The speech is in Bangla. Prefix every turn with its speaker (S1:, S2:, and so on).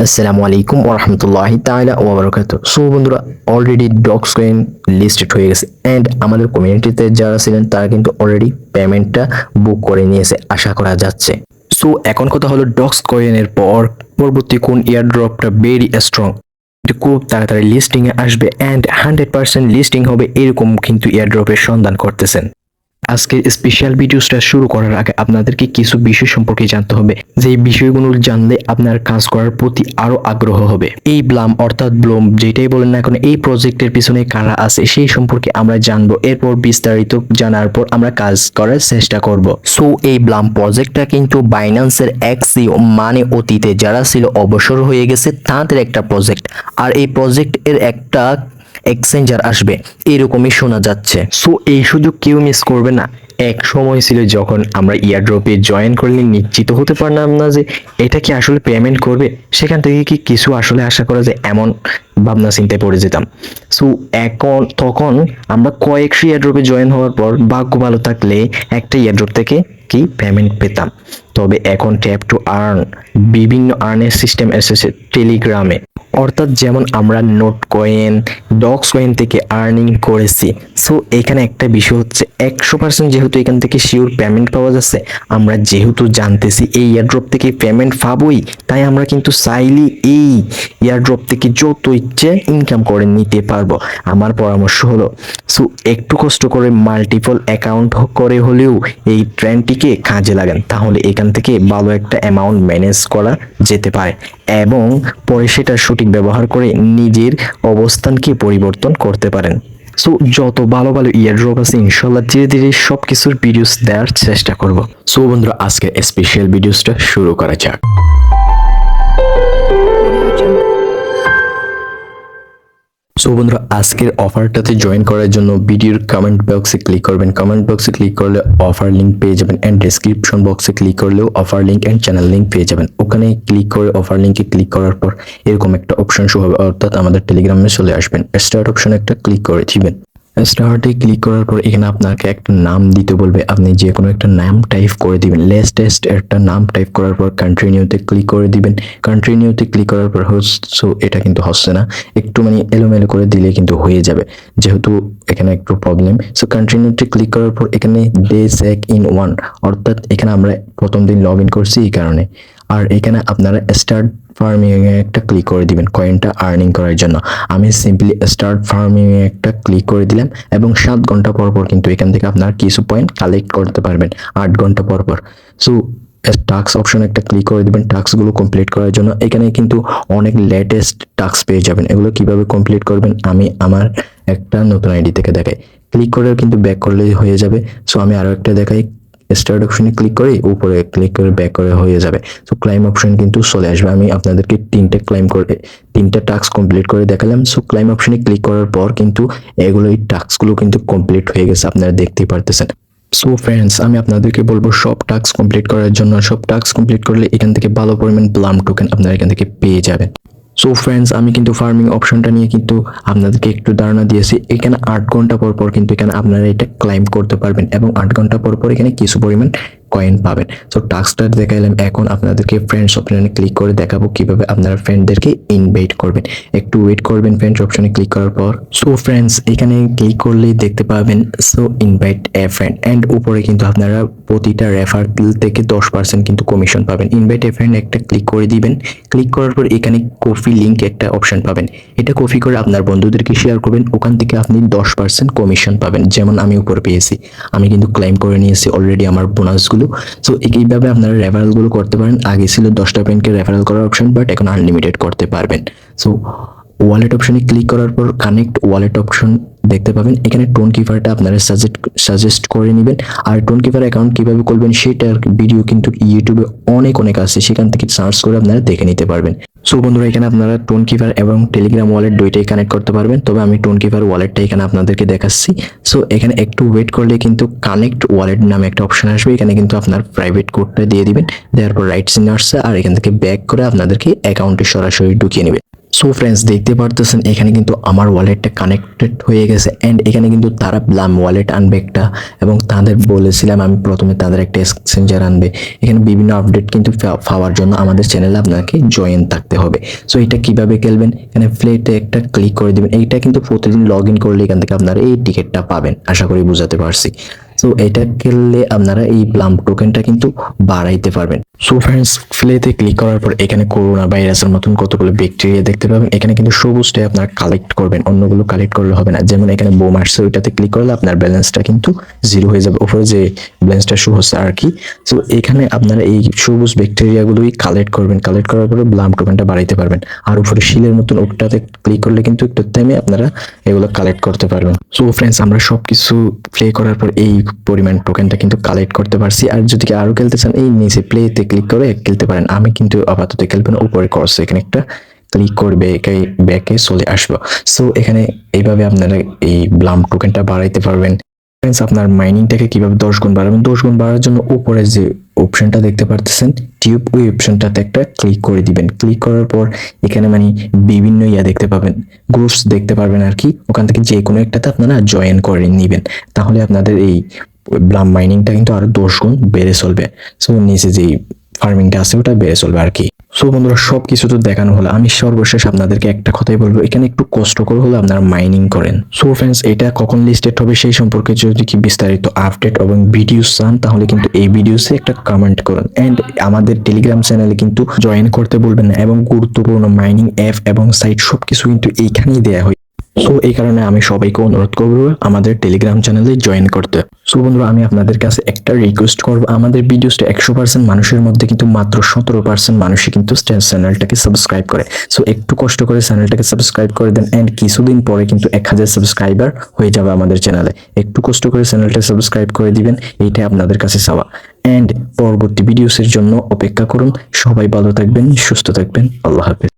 S1: আসসালামু আলাইকুম ওয়া রাহমাতুল্লাহি তাআলা ওয়া বারাকাতুহু। সো বন্ধুরা, অলরেডি ডগস কয়েন লিস্টেড হয়ে গেছে এন্ড আমাদের কমিউনিটিতে যারা ছিলেন তারা কিন্তু অলরেডি পেমেন্টটা বুক করে নিয়েছে আশা করা যাচ্ছে। সো এখন কথা হলো ডগস কয়েনের পর পরবর্তী কোন এয়ারড্রপটা ভেরি স্ট্রং, খুব তাড়াতাড়ি লিস্টিং এ আসবে এন্ড 100% লিস্টিং হবে এরকম কিন্তু এয়ারড্রপের সন্ধান করতেছেন। আজকে স্পেশাল ভিডিওটা শুরু করার আগে আপনাদেরকে কিছু বিষয় সম্পর্কে জানতে হবে, যে বিষয়গুলো জানলে আপনার কাজ করার প্রতি আরো আগ্রহ হবে। এই ব্লাম অর্থাৎ ব্লুম যেটাই বলেন না এখন, এই প্রজেক্টের পিছনে কারা আছে সেই সম্পর্কে আমরা জানবো। এরপর বিস্তারিত জানার পর আমরা কাজ করার চেষ্টা করব। সো এই ব্লাম প্রজেক্টটা কিন্তু বাইন্যান্সের এক্সিও মানে অতীতে যারা ছিল অবসর হয়ে গেছে তাদের একটা প্রজেক্ট, আর এই প্রজেক্ট এর একটা এক্সচেঞ্জার আসবে এরকমই শোনা যাচ্ছে। সো এই সুযোগ কেউ মিস করবে না। এক সময় ছিল যখন আমরা ইয়ারড্রপে জয়েন করলে নিশ্চিত হতে পারলাম না যে এটা কি আসলে পেমেন্ট করবে, সেখান থেকে কি কিছু আসলে আশা করা যায় এমন ভাবনা চিন্তায় পড়ে যেতাম। সো এখন তখন আমরা কয়েকটি ইয়ারড্রপে জয়েন হওয়ার পর ভাগ্য ভালো থাকলে একটা ইয়ারড্রপ থেকে কি পেমেন্ট পেতাম। তবে এখন ট্যাপ টু আর্ন বিভিন্ন আর্নের সিস্টেম এসেছে টেলিগ্রামে, অর্থাৎ যেমন আমরা নোট কয়েন ডগস কয়েন থেকে আর্নিং করেছি। সো এখানে একটা বিষয় হচ্ছে 100% যেহেতু এখান থেকে শিওর পেমেন্ট পাওয়া যাচ্ছে, আমরা যেহেতু জানতেছি এই এয়ারড্রপ থেকে পেমেন্ট পাবোই, তাই আমরা কিন্তু চাইলে এই এয়ারড্রপ থেকে যত ইচ্ছে ইনকাম করে নিতে পারবো। আমার পরামর্শ হলো সো একটু কষ্ট করে মাল্টিপল অ্যাকাউন্ট করে হলেও এই ট্রেন্ডটিকে কাজে লাগান, তাহলে এখান থেকে ভালো একটা অ্যামাউন্ট ম্যানেজ করা যেতে পারে এবং পরে সেটা সঠিক ব্যবহার করে নিজের অবস্থানকে পরিবর্তন করতে পারেন। সো যত ভালো ভালো ইয়ারড্রপ আছে ইনশাল্লাহ ধীরে ধীরে সবকিছুর ভিডিওস দেওয়ার চেষ্টা করব। সো বন্ধুরা, আজকে স্পেশাল ভিডিওসটা শুরু করা যাক। সো বন্ধুরা, আজকের অফারটাতে জয়েন করার জন্য ভিডিওর কমেন্ট বক্সে ক্লিক করবেন। কমেন্ট বক্সে ক্লিক করলে অফার লিংক পেয়ে যাবেন এন্ড ডেসক্রিপশন বক্সে ক্লিক করলেও offer link and channel link পেয়ে যাবেন। ওখানে ক্লিক করে অফার লিংকে ক্লিক করার পর এরকম একটা অপশন শো হবে, অর্থাৎ আমাদের টেলিগ্রামে চলে আসবেন। স্টার্ট অপশনে একটা ক্লিক করে দিবেন। স্টার্টে ক্লিক করার পর এখানে আপনাকে একটা নাম দিতে বলবে, আপনি যে কোনো একটা নাম টাইপ করে দিবেন। লেটেস্ট একটা নাম টাইপ করার পর কন্টিনিউতে ক্লিক করে দিবেন। কন্টিনিউতে ক্লিক করার পর সো এটা কিন্তু হচ্ছে না, একটু মানে এলোমেলো করে দিলে কিন্তু হয়ে যাবে, যেহেতু এখানে একটু প্রবলেম। সো কন্টিনিউতে ক্লিক করার পর এখানে ডে চেক ইন 1, অর্থাৎ এখানে আমরা প্রথম দিন লগ ইন করছি এই কারণে। আর এখানে আপনারা স্টার্ট ফার্মিং এ একটা ক্লিক করে দিবেন কয়েনটা আর্নিং করার জন্য। আমি সিম্পলি স্টার্ট ফার্মিং এ একটা ক্লিক করে দিলাম এবং 7 ঘন্টা পর পর কিন্তু এখান থেকে আপনারা কিছু পয়েন্ট কালেক্ট করতে পারবেন 8 ঘন্টা পর পর। সো টাস্ক অপশন একটা ক্লিক করে দিবেন টাস্কগুলো কমপ্লিট করার জন্য। এখানে কিন্তু অনেক লেটেস্ট টাস্ক পেয়ে যাবেন। এগুলো কিভাবে কমপ্লিট করবেন আমি আমার একটা নতুন আইডি থেকে দেখাই। ক্লিক করে কিন্তু ব্যাক করলেই হয়ে যাবে। সো আমি আরো একটা দেখাই, স্টার্ট অপশনে ক্লিক করে উপরে ক্লিক করে ব্যাক করে হয়ে যাবে। সো ক্লাইম অপশন কিন্তু চলে আসবে। আমি আপনাদেরকে তিনটা টাস্ক কমপ্লিট করে দেখালাম। সো ক্লাইম অপশনে ক্লিক করার পর কিন্তু এগুলো এই টাস্কগুলো কিন্তু কমপ্লিট হয়ে গেছে, আপনারা দেখতেই পারতেছেন। সো ফ্রেন্ডস, আমি আপনাদেরকে বলবো সব টাস্ক কমপ্লিট করার জন্য। সব টাস্ক কমপ্লিট করলে এখান থেকে ভালো পরিমাণ ব্লাম টোকেন আপনারা এখান থেকে পেয়ে যাবেন। সো ফ্রেন্ডস, আমি কিন্তু ফার্মিং অপশনটা নিয়ে কিন্তু আপনাদেরকে একটু ধারণা দিয়েছি। এখানে 8 ঘন্টা পর পর কিন্তু এখানে আপনারা এটা ক্লাইম করতে পারবেন এবং 8 ঘন্টা পর পর এখানে কিছু পরিমাণ কয়েন পাবেন। সো টাস্কটা দেখাইলাম, এখন আপনাদেরকে ফ্রেন্ডস অপশনে ক্লিক করে দেখাবো কিভাবে আপনারা ফ্রেন্ডদেরকে ইনভাইট করবেন। একটু ওয়েট করবেন ফ্রেন্ডস অপশনে ক্লিক করার পর। সো ফ্রেন্ডস, এখানে ক্লিক করলেই দেখতে পাবেন so invite a friend and উপরে কিন্তু আপনারা প্রতিটা রেফার থেকে 10% কিন্তু কমিশন পাবেন। ইনভাইট এ ফ্রেন্ড একটা ক্লিক করে দিবেন। ক্লিক করার পর এখানে কপি লিংক একটা অপশন পাবেন, এটা কপি করে আপনার বন্ধুদেরকে শেয়ার করবেন। ওখান থেকে আপনি 10% কমিশন পাবেন, যেমন আমি উপরে পেয়েছি। আমি কিন্তু ক্লাইম করে নিয়েছি অলরেডি আমার বোনাসগুলো। সো এইভাবে আপনারা রেফারেলগুলো করতে পারেন। আগে ছিল 10টা পয়েন্টকে রেফারেল করার অপশন, বাট এখন আনলিমিটেড করতে পারবেন। সো ওয়ালেট অপশনে ক্লিক করার পর কানেক্ট ওয়ালেট অপশন দেখতে পাবেন। এখানে টোন কিপারটা আপনারা সাজেস্ট করে নেবেন। আর টোন কিপার অ্যাকাউন্ট কিভাবে করবেন সেটার ভিডিও কিন্তু ইউটিউবে অনেক আছে, সেখান থেকে সার্চ করে আপনারা দেখে নিতে পারবেন। সো বন্ধুরা, এখানে আপনারা টোন কিপার এবং টেলিগ্রাম ওয়ালেট দুইটাই কানেক্ট করতে পারবেন, তবে আমি টোন কিপার ওয়ালেটটা এখানে আপনাদেরকে দেখাচ্ছি। সো এখানে একটু ওয়েট করলে কিন্তু কানেক্ট ওয়ালেট নামে একটা অপশন আসবে। এখানে কিন্তু আপনার প্রাইভেট কোডটা দিয়ে দিবেন, দেওয়ার পর রাইট সিন আসছে আর এখান থেকে ব্যাক করে আপনাদেরকে অ্যাকাউন্টে সরাসরি ঢুকিয়ে নেবে। সো ফ্রেন্ডস, দেখতে পারতেছেন এখানে কিন্তু আমার ওয়ালেটটা কানেক্টেড হয়ে গেছে অ্যান্ড এখানে কিন্তু তারা ব্লাম ওয়ালেট আনবে একটা, এবং তাদের বলেছিলাম আমি প্রথমে তাদের একটা এক্সচেঞ্জার আনবে। এখানে বিভিন্ন আপডেট কিন্তু পাওয়ার জন্য আমাদের চ্যানেলে আপনাকে জয়েন থাকতে হবে। সো এটা কিভাবে খেলবেন, এখানে প্লেতে একটা ক্লিক করে দিবেন। এইটা কিন্তু প্রতিদিন লগ ইন করলে এখান থেকে আপনারা এই টিকিটটা পাবেন, আশা করি বুঝাতে পারছি। সো এটা খেললে আপনারা এই প্লাম টোকেনটা কিন্তু বাড়াইতে পারবেন। সো ফ্রেন্ডস, প্লেতে ক্লিক করার পর এখানে করোনা ভাইরাসের মতন কতগুলো ব্যাকটেরিয়া দেখতে পাবেন। এখানে কিন্তু সবুজটাই আপনারা কালেক্ট করবেন, অন্যগুলো কালেক্ট করলে হবে না। যেমন এখানে বোম আসছে, ওইটাতে ক্লিক করলে আপনার ব্যালেন্সটা কিন্তু জিরো হয়ে যাবে, উপরে যে ব্যালেন্সটা শো হচ্ছে আর কি। সো এখানে আপনারা এই সবুজ ব্যাকটেরিয়াগুলোই কালেক্ট করবেন, কালেক্ট করার পরে প্লাম টোকেনটা বাড়াইতে পারবেন। আর উপরে শিলের মতন ওটাতে ক্লিক করলে কিন্তু একটু টাইমে আপনারা এগুলো কালেক্ট করতে পারবেন। সো ফ্রেন্ডস, আমরা সবকিছু প্লে করার পর এই পরিমাণ টোকেনটা কিন্তু কালেক্ট করতে পারছি। আর যদি আরো খেলতে চান, এই নিচে প্লেতে ক্লিক করে খেলতে পারেন। আমি কিন্তু আপাতত খেলবো না, উপরে করছে এখানে একটা ক্লিক করবে, ব্যাকে চলে আসবো। সো এখানে এইভাবে আপনারা এই ব্লাম টোকেনটা বাড়াইতে পারবেন। ফ্রেন্ডস, আপনার মাইনিংটাকে কিভাবে 10 গুণ বাড়াবেন, 10 গুণ বাড়ার জন্য উপরে যে অপশনটা দেখতে পারতেছেন টিউব, ওই অপশনটাতে একটা ক্লিক করে দিবেন। ক্লিক করার পর এখানে মানে বিভিন্ন দেখতে পাবেন, গ্রুপস দেখতে পারবেন আর কি। ওখান থেকে যে কোনো একটাতে আপনারা জয়েন করে নেবেন, তাহলে আপনাদের এই ব্লাম মাইনিংটা কিন্তু আরো 10 গুণ বেড়ে চলবে। সো নিচে যেই ফার্মিংটা আছে ওটা বেড়ে চলবে আর কি। সো বন্ধুরা, সব কিছু তো দেখানো হলো, আমি সর্বশেষ আপনাদেরকে একটা কথাই বলবো, এখানে একটু কষ্ট করে হলে আপনারা মাইনিং করেন। সো ফ্রেন্ডস, এটা কখন লিস্টেড হবে সেই সম্পর্কে যদি কি বিস্তারিত আপডেট এবং ভিডিও চান, তাহলে কিন্তু এই ভিডিওসে একটা কমেন্ট করুন। এন্ড আমাদের টেলিগ্রাম চ্যানেলে কিন্তু জয়েন করতে বলবেন না, এবং গুরুত্বপূর্ণ মাইনিং অ্যাপ এবং সাইট সবকিছু কিন্তু এইখানেই দেওয়া হয়। সো এই কারণে আমি সবাইকে অনুরোধ করবো আমাদের টেলিগ্রাম চ্যানেলে জয়েন করতে। সো বন্ধুরা, আমি আপনাদের কাছে একটা রিকোয়েস্ট করবো, আমাদের ভিডিওসটা 100% মানুষের মধ্যে কিন্তু মাত্র 17% মানুষই কিন্তু চ্যানেলটাকে সাবস্ক্রাইব করে। সো একটু কষ্ট করে চ্যানেলটাকে সাবস্ক্রাইব করে দেন, এন্ড কিছুদিন পরে কিন্তু 1000 সাবস্ক্রাইবার হয়ে যাবে আমাদের চ্যানেলে। একটু কষ্ট করে চ্যানেলটা সাবস্ক্রাইব করে দিবেন, এইটাই আপনাদের কাছে চাওয়া। এন্ড পরবর্তী ভিডিওসের জন্য অপেক্ষা করুন। সবাই ভালো থাকবেন, সুস্থ থাকবেন, আল্লাহ হাফেজ।